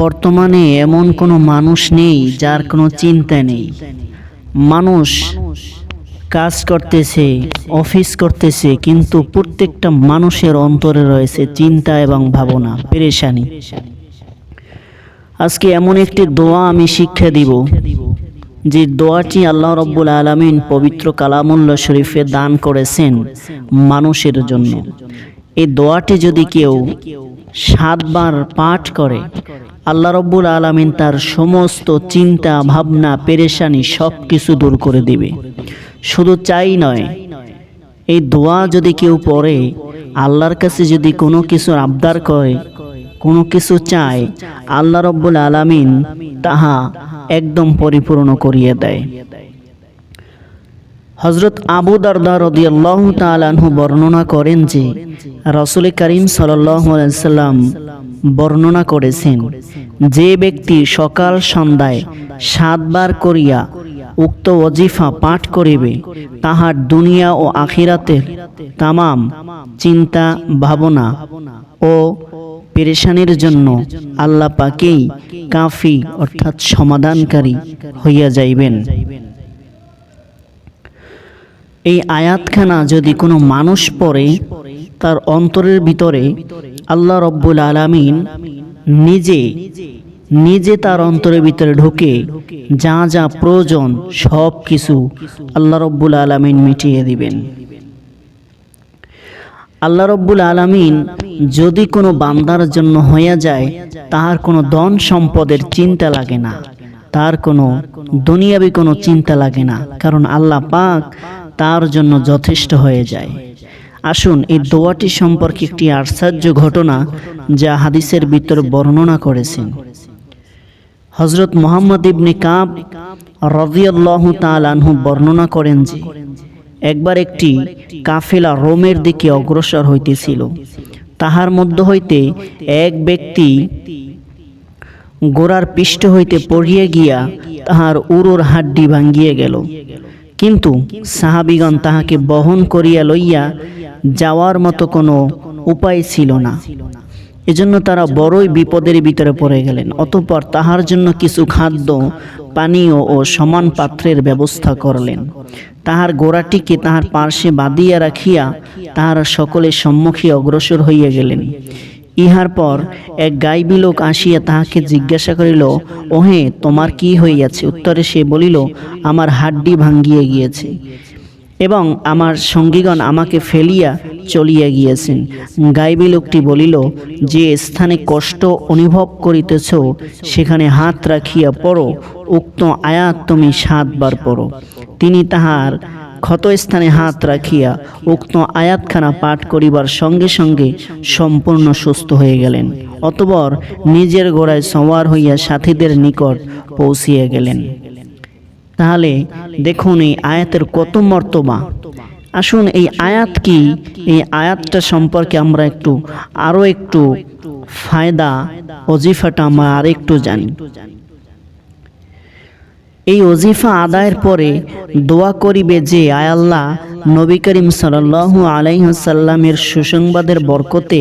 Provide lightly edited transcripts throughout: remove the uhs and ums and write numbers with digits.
বর্তমানে এমন কোনো মানুষ নেই যার কোনো চিন্তা নেই। মানুষ কাজ করতেছে, অফিস করতেছে, কিন্তু প্রত্যেকটা মানুষের অন্তরে রয়েছে চিন্তা এবং ভাবনা, পেরেশানি। আজকে এমন একটি দোয়া আমি শিক্ষা দিব, যে দোয়াটি আল্লাহ রাব্বুল আলামিন পবিত্র কালামুল্লাহ শরীফে দান করেছেন মানুষের জন্য। এই দোয়াটি যদি কেউ 7 বার পাঠ করে, আল্লাহ রাব্বুল আলামিন তার সমস্ত চিন্তা ভাবনা পেরেশানি সব কিছু দূর করে দিবে। শুধু চাই নয়, এই দোয়া যদি কেউ পড়ে, আল্লাহর কাছে যদি কোনো কিছুর আবদার করে, কোনো কিছু চায়, আল্লাহ রাব্বুল আলামিন তাহা একদম পরিপূর্ণ করিয়ে দেয়। হযরত আবু দারদা রাদিয়াল্লাহু তাআলা আনহু বর্ণনা করেন যে রাসূল করিম সাল্লাল্লাহু আলাইহি সাল্লাম বর্ণনা করেছেন, যে ব্যক্তি সকাল সন্ধ্যায় 7 বার করিয়া উক্ত ওয়াজিফা পাঠ করিবে, তাহার দুনিয়া ও আখিরাতের তামাম চিন্তা ভাবনা ও পেরেশানির জন্য আল্লাহ পাকেই কাফি অর্থাৎ সমাধানকারী হইয়া যাইবেন। এই আয়াতখানা যদি কোনো মানুষ পড়ে, তার অন্তরের ভিতরে আল্লাহ রাব্বুল আলামিন নিজে তার অন্তরের ভিতরে ঢুকে যা যা প্রয়োজন সব কিছু আল্লাহ রাব্বুল আলামিন মিটিয়ে দিবেন। আল্লাহ রাব্বুল আলামিন যদি কোনো বান্দার জন্য হইয়া যায়, তাহার কোনো ধন সম্পদের চিন্তা লাগে না, তার কোনো দুনিয়াবি কোনো চিন্তা লাগে না, কারণ আল্লাহ পাক তার জন্য যথেষ্ট হয়ে যায়। আসুন এই দোয়াটি সম্পর্কে একটি আশ্চর্য ঘটনা যা হাদিসের ভিতর বর্ণনা করেছেন। হযরত মুহাম্মদ ইবনে কাব রাদিয়াল্লাহু তাআলা আনহু বর্ণনা করেন যে একবার একটি কাফেলা রোমের দিকে অগ্রসর হইতেছিল। তাহার মধ্য হইতে এক ব্যক্তি গোড়ার পৃষ্ঠ হইতে পড়িয়া গিয়া তাহার উরুর হাড্ডি ভাঙ্গিয়া গেল, কিন্তু সাহাবীগণ তাহাকে বহন করিয়া লইয়া যাওয়ার মতো কোনো উপায় ছিল না। এজন্য তারা বড়ই বিপদের ভিতরে পড়ে গেলেন। অতঃপর তাহার জন্য কিছু খাদ্য পানীয় ও সমান পাত্রের ব্যবস্থা করলেন। তাহার গোড়াটিকে তাহার পার্শ্বে বাঁধিয়া রাখিয়া তাহারা সকলের সম্মুখে অগ্রসর হইয়া গেলেন। ইহার পর এক গাইবী লোক আসিয়া তাহাকে জিজ্ঞাসা করিল, ওহে, তোমার কি হইয়াছে? উত্তরে সে বলিল, আমার হাড্ডি ভাঙ্গিয়া গিয়েছে এবং আমার সঙ্গীগণ আমাকে ফেলিয়া চলিয়া গিয়েছেন। গাইবী লোকটি বলিল, যে স্থানে কষ্ট অনুভব করিতেছ সেখানে হাত রাখিয়া পড়ো, উক্ত আয়াত তুমি 7 বার পড়ো। তিনি তাহার ক্ষত স্থানে হাত রাখিয়া উক্ত আয়াতখানা পাঠ করিবার সঙ্গে সঙ্গে সম্পূর্ণ সুস্থ হয়ে গেলেন। অতঃপর নিজের ঘোড়ায় সওয়ার হইয়া সাথীদের নিকট পৌঁছিয়া গেলেন। তাহলে দেখুন এই আয়াতের কত মর্তবা। আসুন এই আয়াত কি, এই আয়াতটা সম্পর্কে আমরা আরো একটু ফায়দা ওজিফাটা আমরা আরেকটু জানি। এই ওজিফা আদায়ের পরে দোয়া করিবে যে, আয় আল্লাহ, নবী করিম সাল্লাল্লাহু আলাইহি ওয়াসাল্লামের সুসংবাদের বরকতে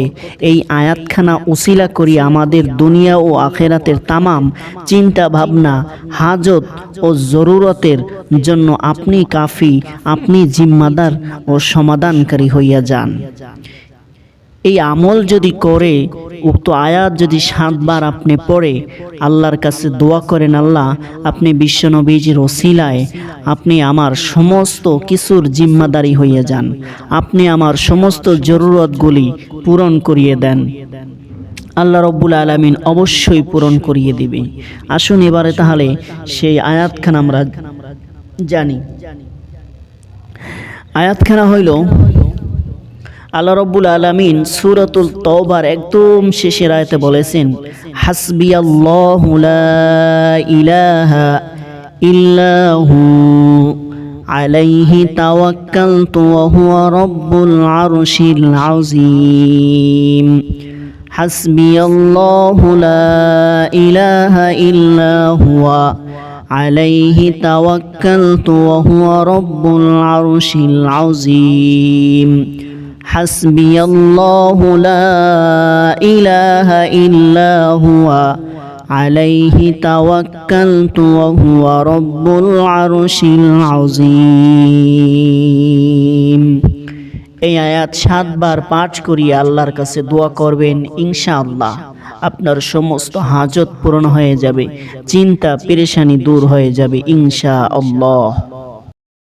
এই আয়াতখানা উসিলা করি আমাদের দুনিয়া ও আখিরাতের তামাম চিন্তা ভাবনা, হাজত ও জরুরতের জন্য আপনি কাফি, আপনি জিম্মাদার ও সমাধানকারী হইয়া যান। এই আমল যদি করে, উক্ত আয়াত যদি 7 বার আপনি পড়ে আল্লাহর কাছে দোয়া করেন, আল্লাহ আপনি বিশ্বনবীজির ওসিলায় আপনি আমার সমস্ত কিছুর জিম্মাদারি হইয়া যান, আপনি আমার সমস্ত জরুরতগুলি পূরণ করিয়ে দেন, আল্লাহ রাব্বুল আলামিন অবশ্যই পূরণ করিয়ে দিবে। আসুন এবারে তাহলে সেই আয়াতখানা আমরা জানি। আয়াতখানা হইল, আল্লাহ রাব্বুল আলামিন সূরাতুল তাওবার একদম শেষের আয়াতে বলেছেন, হাসবিয়াল্লাহু লা ইলাহা ইল্লাহু আলাইহি তাওয়াক্কালতু ওয়া হুয়া রাব্বুল আরশিল আযীম। হাসবিয়াল্লাহু লা ইলাহা ইল্লাহু আলাইহি তাওয়াক্কালতু ওয়া হুয়া রাব্বুল আরশিল আযীম। حسبي الله لا إله إلا هو আলাইহি তাওয়াক্কালতু ওয়া হুয়া রাব্বুল আরশিল আযীম। এই আয়াত 7 বার পাঠ করিয়া আল্লাহর কাছে দোয়া করবেন, ইনশাআল্লাহ আপনার সমস্ত হাজত পূরণ হয়ে যাবে, চিন্তা পেরেশানি দূর হয়ে যাবে ইনশাআল্লাহ।